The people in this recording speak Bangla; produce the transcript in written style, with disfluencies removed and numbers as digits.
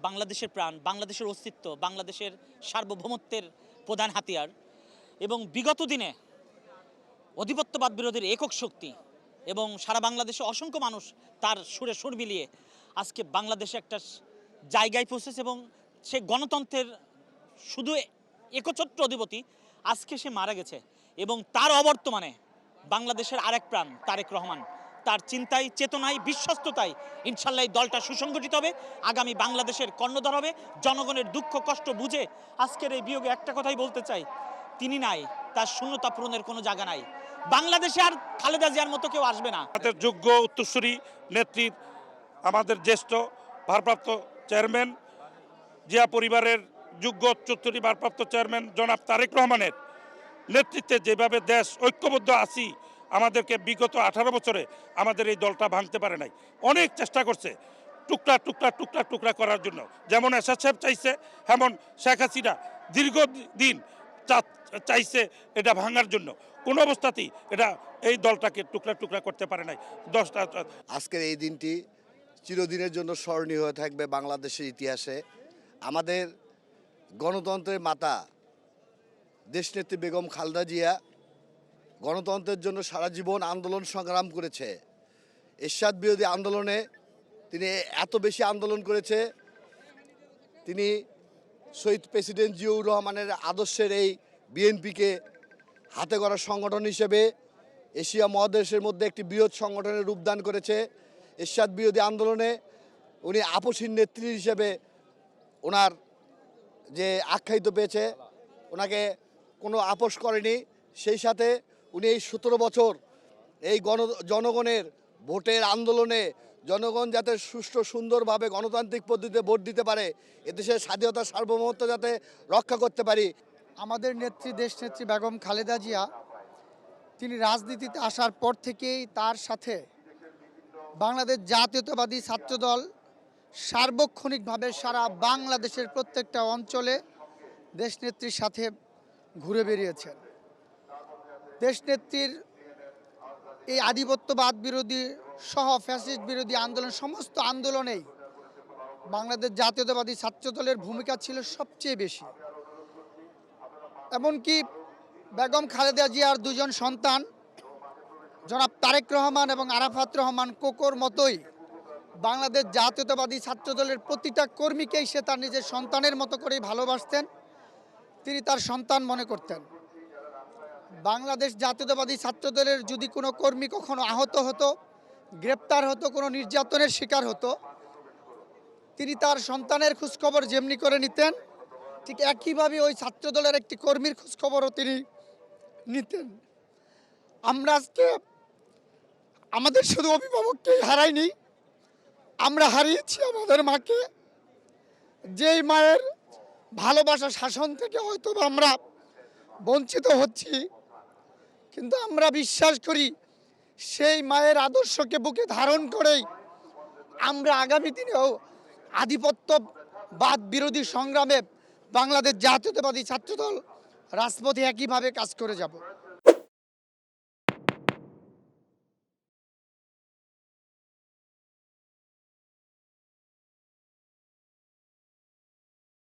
বাংলাদেশের প্রাণ, বাংলাদেশের অস্তিত্ব, বাংলাদেশের সার্বভৌমত্বের প্রধান হাতিয়ার এবং বিগত দিনে অধিপত্যবাদ বিরোধীর একক শক্তি এবং সারা বাংলাদেশে অসংখ্য মানুষ তার সুরে সুর মিলিয়ে আজকে বাংলাদেশে একটা জায়গায় পৌঁছেছে এবং সে গণতন্ত্রের শুধু একচ্ছত্র অধিপতি আজকে সে মারা গেছে এবং তার অবর্তমানে বাংলাদেশের আরেক প্রাণ তারেক রহমান তার চিন্তায় চেতনায় বিশ্বস্ততায় ইনশাল্লাহ এই দলটা সুসংগঠিত হবে, আগামী বাংলাদেশের কর্ণধার হবে। জনগণের দুঃখ কষ্ট বুঝে আজকের এই বিয়োগে একটা কথাই বলতে চাই, তিনি নাই, তার শূন্যতা পূরণের কোনো জায়গা নাই। বাংলাদেশে আর খালেদা জিয়ার মতো কেউ আসবে না। আমাদের যোগ্য উত্তরসূরি নেত্রী, আমাদের জ্যেষ্ঠ ভারপ্রাপ্ত চেয়ারম্যান, জিয়া পরিবারের যোগ্য উত্তরসূরি ভারপ্রাপ্ত চেয়ারম্যান জনাব তারেক রহমানের নেতৃত্বে যেভাবে দেশ ঐক্যবদ্ধ আছি, আমাদেরকে বিগত 18 বছরে আমাদের এই দলটা ভাঙতে পারে নাই। অনেক চেষ্টা করছে টুকরা টুকরা টুকরা টুকরা করার জন্য, যেমন এরশাদ সাহেব চাইছে, যেমন শেখ হাসিনা দীর্ঘদিন চাইছে এটা ভাঙার জন্য। কোনো অবস্থাতেই এটা এই দলটাকে টুকরা টুকরা করতে পারে নাই। আজকের এই দিনটি চিরদিনের জন্য স্মরণীয় হয়ে থাকবে বাংলাদেশের ইতিহাসে। আমাদের গণতন্ত্রের মাতা দেশনেত্রী বেগম খালেদা জিয়া গণতন্ত্রের জন্য সারা জীবন আন্দোলন সংগ্রাম করেছে। এরশাদ বিরোধী আন্দোলনে তিনি এত বেশি আন্দোলন করেছে, তিনি শহীদ প্রেসিডেন্ট জিয়াউর রহমানের আদর্শের এই বিএনপিকে হাতে গড়া সংগঠন হিসেবে এশিয়া মহাদেশের মধ্যে একটি বৃহৎ সংগঠনের রূপদান করেছে। এরশাদ বিরোধী আন্দোলনে উনি আপসহীন নেত্রী হিসেবে ওনার যে আখ্যায়িত পেয়েছে, ওনাকে কোনো আপোষ করেনি। সেই সাথে উনি এই 17 বছর এই জনগণের ভোটের আন্দোলনে জনগণ যাতে সুষ্ঠু সুন্দরভাবে গণতান্ত্রিক পদ্ধতিতে ভোট দিতে পারে, এদেশের স্বাধীনতা সার্বভৌমত্ব যাতে রক্ষা করতে পারি। আমাদের নেত্রী দেশনেত্রী বেগম খালেদা জিয়া তিনি রাজনীতিতে আসার পর থেকেই তার সাথে বাংলাদেশ জাতীয়তাবাদী ছাত্রদল সার্বক্ষণিকভাবে সারা বাংলাদেশের প্রত্যেকটা অঞ্চলে দেশনেত্রীর সাথে ঘুরে বেরিয়েছেন। দেশনেত্রীর এই আধিপত্যবাদ বিরোধী সহ ফ্যাসিস্ট বিরোধী আন্দোলন, সমস্ত আন্দোলনেই বাংলাদেশ জাতীয়তাবাদী ছাত্রদলের ভূমিকা ছিল সবচেয়ে বেশি। এমনকি বেগম খালেদা জিয়ার দুজন সন্তান জনাব তারেক রহমান এবং আরাফাত রহমান কোকোর মতোই বাংলাদেশ জাতীয়তাবাদী ছাত্রদলের প্রতিটা কর্মীকেই সে তার নিজের সন্তানের মতো করেই ভালোবাসতেন, তিনি তার সন্তান মনে করতেন। বাংলাদেশ জাতীয়তাবাদী ছাত্রদলের যদি কোনো কর্মী কখনো আহত হতো, গ্রেপ্তার হতো, কোনো নির্যাতনের শিকার হতো, তিনি তার সন্তানের খোঁজখবর যেমনি করে নিতেন, ঠিক একইভাবে ওই ছাত্রদলের একটি কর্মীর খোঁজখবরও তিনি নিতেন। আমরা আজকে আমাদের শুধু অভিভাবককেই হারাইনি, আমরা হারিয়েছি আমাদের মাকে। যেই মায়ের ভালোবাসা শাসন থেকে হয়তো আমরা বঞ্চিত হচ্ছি, কিন্তু আমরা বিশ্বাস করি সেই মায়ের আদর্শকে বুকে ধারণ করেই আমরা আগামী দিনেও আধিপত্যবাদ বিরোধী সংগ্রামে বাংলাদেশ জাতীয়তাবাদী ছাত্রদল রাজপথে একইভাবে কাজ করে যাব।